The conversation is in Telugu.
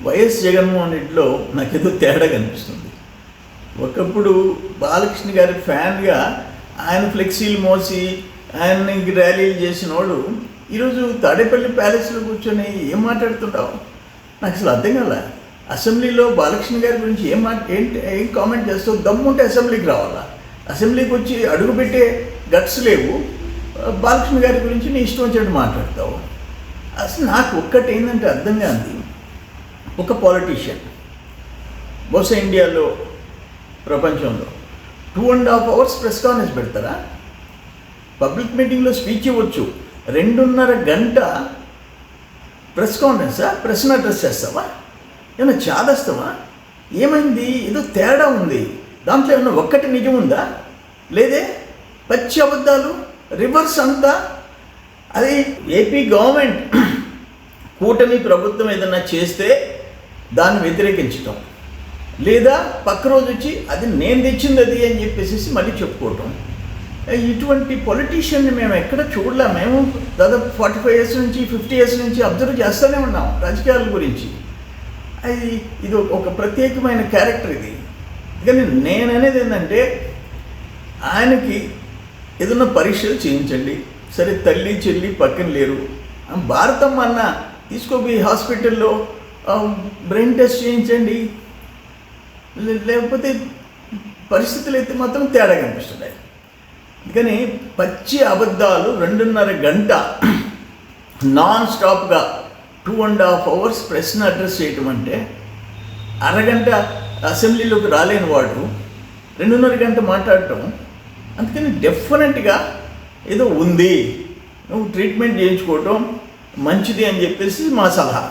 వైఎస్ జగన్మోహన్ రెడ్డిలో నాకేదో తేడా కనిపిస్తుంది. ఒకప్పుడు బాలకృష్ణ గారి ఫ్యాన్గా ఆయన ఫ్లెక్సీలు మోసి ఆయనకి ర్యాలీలు చేసిన వాడు ఈరోజు తాడేపల్లి ప్యాలెస్లో కూర్చొని ఏం మాట్లాడుతుంటావు? నాకు అసలు అర్థం కాల. అసెంబ్లీలో బాలకృష్ణ గారి గురించి ఏం కామెంట్ చేస్తావు? దమ్ముంటే అసెంబ్లీకి రావాలా? అసెంబ్లీకి వచ్చి అడుగుపెట్టే గట్స్ లేవు. బాలకృష్ణ గారి గురించి నీ ఇష్టం వచ్చినట్టు మాట్లాడతావు. అసలు నాకు ఒక్కటి ఏంటంటే అర్థం కాదు, ఒక పాలిటీషియన్ బహుశా ఇండియాలో ప్రపంచంలో 2.5 hours ప్రెస్ కాన్ఫరెన్స్ పెడతారా? పబ్లిక్ మీటింగ్లో స్పీచ్ ఇవ్వచ్చు, 2.5 గంట ప్రెస్ కాన్ఫరెన్సా? ప్రెస్ని అడ్రస్ చేస్తావా? ఏమన్నా చాదస్తావా? ఏమైంది? ఏదో తేడా ఉంది. దాంట్లో ఏమన్నా ఒక్కటి నిజం ఉందా? లేదే, పచ్చి అబద్ధాలు, రివర్స్ అంతా. అది ఏపీ గవర్నమెంట్ కూటమి ప్రభుత్వం ఏదన్నా చేస్తే దాన్ని వ్యతిరేకించటం, లేదా పక్క రోజు వచ్చి అది నేను తెచ్చింది అది అని చెప్పేసి మళ్ళీ చెప్పుకోవటం. ఇటువంటి పొలిటీషియన్ని మేము ఎక్కడ చూడలే. మేము దాదాపు 45 years నుంచి 50 years నుంచి అబ్జర్వ్ చేస్తూనే ఉన్నాం రాజకీయాల గురించి. ఇది ఒక ప్రత్యేకమైన క్యారెక్టర్ ఇది. కానీ నేను అనేది ఏంటంటే, ఆయనకి ఏదన్నా పరీక్షలు చేయించండి. సరే, తల్లి చెల్లి పక్కన లేరు, భారతమ్మ అన్న తీసుకోపోయి హాస్పిటల్లో బ్రెయిన్ టెస్ట్ చేయించండి. లేకపోతే పరిస్థితులు అయితే మాత్రం తేడా కనిపిస్తున్నాయి. అందుకని పచ్చి అబద్ధాలు 2.5 గంట నాన్ స్టాప్గా 2.5 hours ప్రెస్ని అడ్రస్ చేయటం అంటే, అరగంట అసెంబ్లీలోకి రాలేని వాడు 2.5 గంట మాట్లాడటం. అందుకని డెఫినెట్గా ఏదో ఉంది, నువ్వు ట్రీట్మెంట్ చేయించుకోవటం మంచిది అని చెప్పేసి మా సలహా.